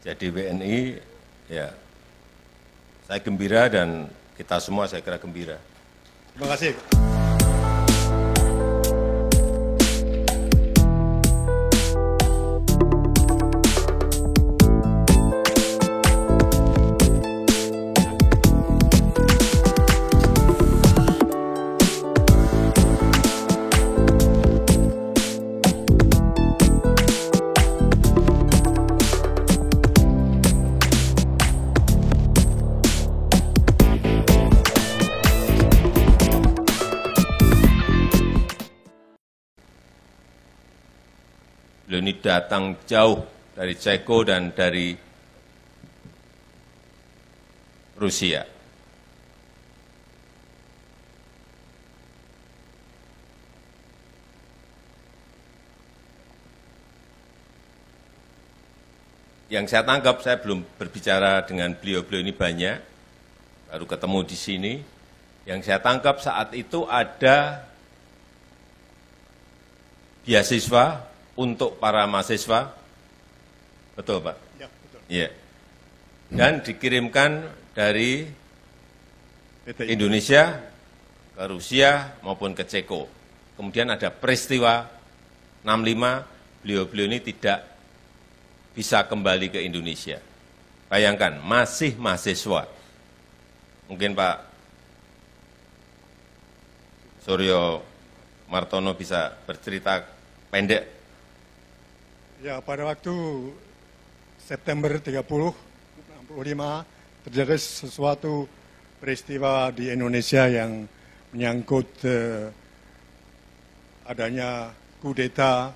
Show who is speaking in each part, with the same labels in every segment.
Speaker 1: jadi WNI, ya saya gembira dan kita semua saya kira gembira.
Speaker 2: Terima kasih.
Speaker 1: Beliau ini datang jauh dari Ceko dan dari Rusia. Yang saya tangkap, saya belum berbicara dengan beliau-beliau ini banyak, baru ketemu di sini. Yang saya tangkap saat itu ada beasiswa untuk para mahasiswa, betul Pak?
Speaker 2: Ya, betul.
Speaker 1: Iya. Dan dikirimkan dari
Speaker 2: PTI.
Speaker 1: Indonesia ke Rusia maupun ke Ceko. Kemudian ada peristiwa 65, beliau-beliau ini tidak bisa kembali ke Indonesia. Bayangkan, masih mahasiswa. Mungkin Pak Suryo Martono bisa bercerita pendek.
Speaker 2: Ya, pada waktu September 30, 65 terjadi sesuatu peristiwa di Indonesia yang menyangkut adanya kudeta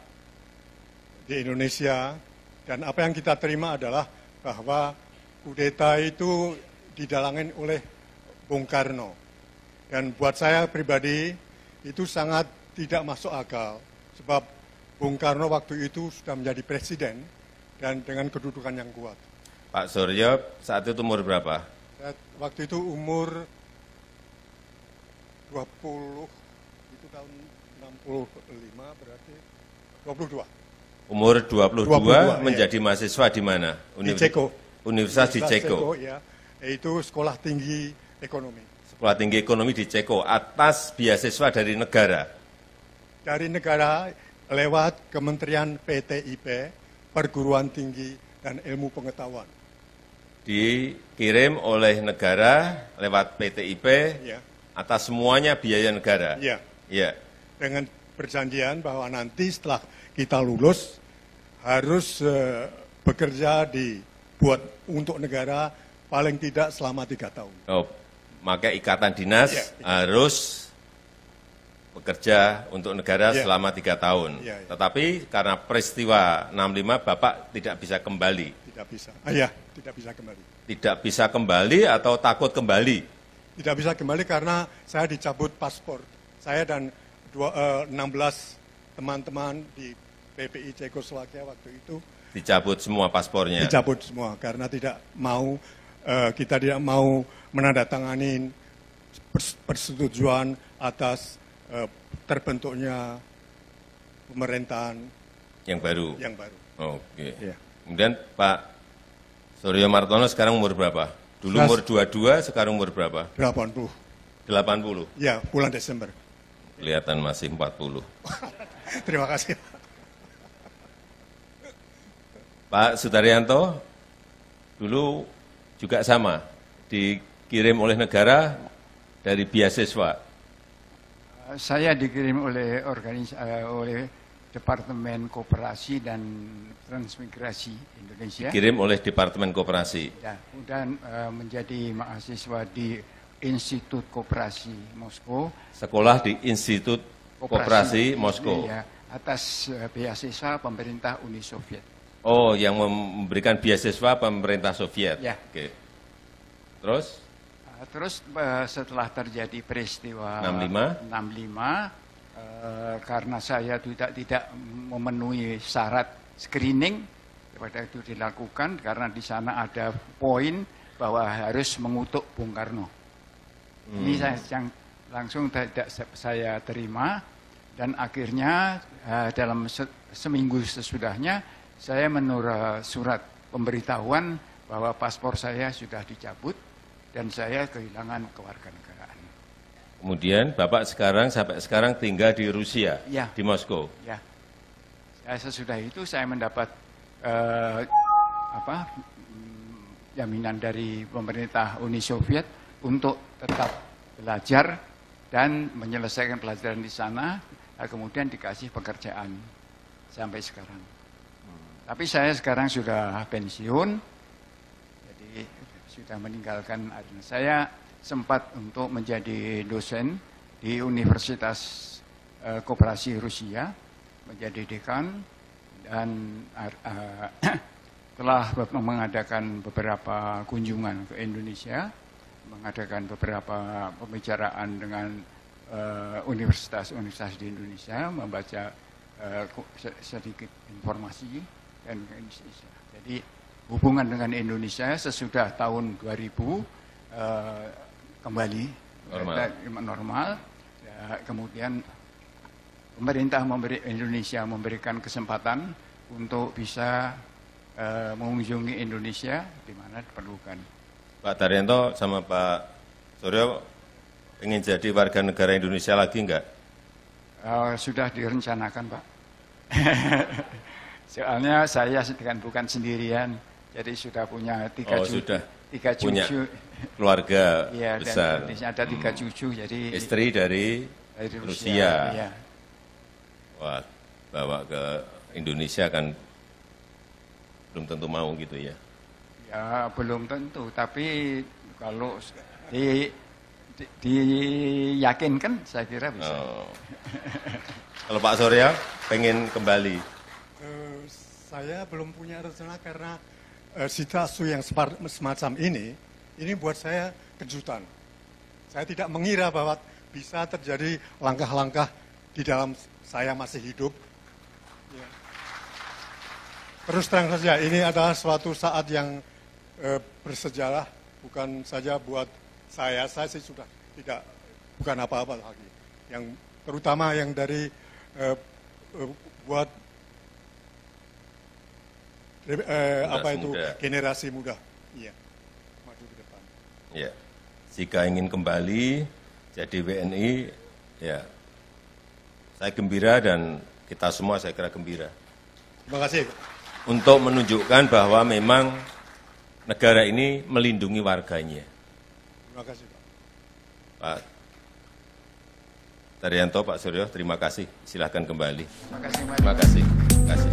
Speaker 2: di Indonesia. Dan apa yang kita terima adalah bahwa kudeta itu didalangin oleh Bung Karno. Dan buat saya pribadi itu sangat tidak masuk akal. Sebab Bung Karno waktu itu sudah menjadi presiden dan dengan kedudukan yang kuat.
Speaker 1: Pak Suryo saat itu umur berapa?
Speaker 2: Waktu itu umur 20, itu tahun 65 berarti 22.
Speaker 1: Umur 22 menjadi
Speaker 2: ya.
Speaker 1: Mahasiswa di mana?
Speaker 2: Di Ceko.
Speaker 1: Universitas di Ceko.
Speaker 2: Ya, yaitu Sekolah Tinggi Ekonomi.
Speaker 1: Sekolah Tinggi Ekonomi di Ceko atas beasiswa dari negara.
Speaker 2: Dari negara lewat Kementerian PTIP, Perguruan Tinggi dan Ilmu Pengetahuan.
Speaker 1: Dikirim oleh negara lewat PTIP
Speaker 2: Ya.
Speaker 1: atas semuanya biaya negara.
Speaker 2: Ya.
Speaker 1: Ya.
Speaker 2: Dengan perjanjian bahwa nanti setelah kita lulus harus bekerja dibuat untuk negara paling tidak selama 3 tahun.
Speaker 1: Oh, maka ikatan dinas
Speaker 2: Ya.
Speaker 1: harus bekerja untuk negara selama 3 tahun.
Speaker 2: Ya, ya.
Speaker 1: Tetapi karena peristiwa 65, Bapak tidak bisa kembali.
Speaker 2: Tidak bisa. Ya, tidak bisa kembali.
Speaker 1: Tidak bisa kembali atau takut kembali?
Speaker 2: Tidak bisa kembali karena saya dicabut paspor. Saya dan 16 teman-teman di PPI Cekoslowakia waktu itu
Speaker 1: Dicabut semua paspornya?
Speaker 2: dicabut semua karena kita tidak mau menandatangani persetujuan atas terbentuknya pemerintahan
Speaker 1: Yang baru?
Speaker 2: yang baru.
Speaker 1: Oke.
Speaker 2: Ya.
Speaker 1: Kemudian Pak Suryo Martono sekarang umur berapa? Dulu umur 22, sekarang umur berapa?
Speaker 2: 80.
Speaker 1: 80.
Speaker 2: Ya, bulan Desember.
Speaker 1: Kelihatan masih 40.
Speaker 2: Terima kasih.
Speaker 1: Pak Sudaryanto, dulu juga sama, dikirim oleh negara dari beasiswa.
Speaker 3: Saya dikirim oleh oleh Departemen Koperasi dan Transmigrasi Indonesia.
Speaker 1: Dikirim oleh Departemen Koperasi.
Speaker 3: Ya, dan menjadi mahasiswa di Institut Koperasi Moskow.
Speaker 1: Sekolah di Institut Koperasi Moskow.
Speaker 3: Ya, atas beasiswa pemerintah Uni Soviet.
Speaker 1: Oh, yang memberikan beasiswa pemerintah Soviet.
Speaker 3: Ya.
Speaker 1: Oke. Terus?
Speaker 3: Terus setelah terjadi peristiwa
Speaker 1: 65,
Speaker 3: karena saya tidak memenuhi syarat screening, pada itu dilakukan karena di sana ada poin bahwa harus mengutuk Bung Karno. Ini yang langsung tidak saya terima dan akhirnya dalam seminggu sesudahnya saya menurut surat pemberitahuan bahwa paspor saya sudah dicabut dan saya kehilangan kewarganegaraan.
Speaker 1: Kemudian Bapak sampai sekarang tinggal di Rusia,
Speaker 3: Ya.
Speaker 1: di Moskow.
Speaker 3: Ya, sesudah itu saya mendapat jaminan dari pemerintah Uni Soviet untuk tetap belajar dan menyelesaikan pelajaran di sana, kemudian dikasih pekerjaan sampai sekarang. Tapi saya sekarang sudah pensiun, jadi sudah meninggalkan Arena. Saya sempat untuk menjadi dosen di Universitas Koperasi Rusia, menjadi dekan, dan telah mengadakan beberapa kunjungan ke Indonesia, mengadakan beberapa pembicaraan dengan universitas-universitas di Indonesia, membaca sedikit informasi dan Indonesia. Jadi hubungan dengan Indonesia sesudah tahun 2000 kembali normal. Ya, kemudian pemerintah Indonesia memberikan kesempatan untuk bisa mengunjungi Indonesia di mana diperlukan.
Speaker 1: Pak Daryanto sama Pak Suryo ingin jadi warga negara Indonesia lagi enggak?
Speaker 3: Sudah direncanakan, Pak. Soalnya saya bukan sendirian, jadi sudah punya tiga
Speaker 1: punya
Speaker 3: cucu.
Speaker 1: Keluarga
Speaker 3: Ya,
Speaker 1: besar.
Speaker 3: Dan ada 3 cucu, jadi
Speaker 1: Istri dari Rusia.
Speaker 3: Ya.
Speaker 1: Wah, bawa ke Indonesia kan belum tentu mau gitu ya.
Speaker 3: Ya, belum tentu, tapi kalau diyakinkan saya kira bisa.
Speaker 1: Oh. Kalau Pak Surya pengen kembali?
Speaker 2: Saya belum punya rencana karena situasi yang semacam ini buat saya kejutan. Saya tidak mengira bahwa bisa terjadi langkah-langkah di dalam saya masih hidup. Ya. Terus terang saja, ini adalah suatu saat yang bersejarah, bukan saja buat saya sih sudah bukan apa-apa lagi. Yang terutama yang dari buat generasi muda. Iya. Maju ke depan.
Speaker 1: Ya. Jika ingin kembali jadi WNI, ya saya gembira dan kita semua saya kira gembira.
Speaker 2: Terima kasih.
Speaker 1: Untuk menunjukkan bahwa memang negara ini melindungi warganya.
Speaker 2: Terima kasih, Pak.
Speaker 1: Pak Daryanto, Pak Suryo, terima kasih. Silahkan kembali.
Speaker 3: Terima kasih, Mas.
Speaker 1: Terima kasih. Terima kasih.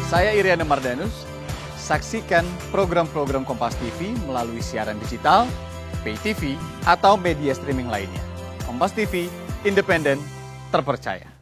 Speaker 4: Saya Iriana Mardanus. Saksikan program-program Kompas TV melalui siaran digital, pay TV, atau media streaming lainnya. Kompas TV, independen, terpercaya.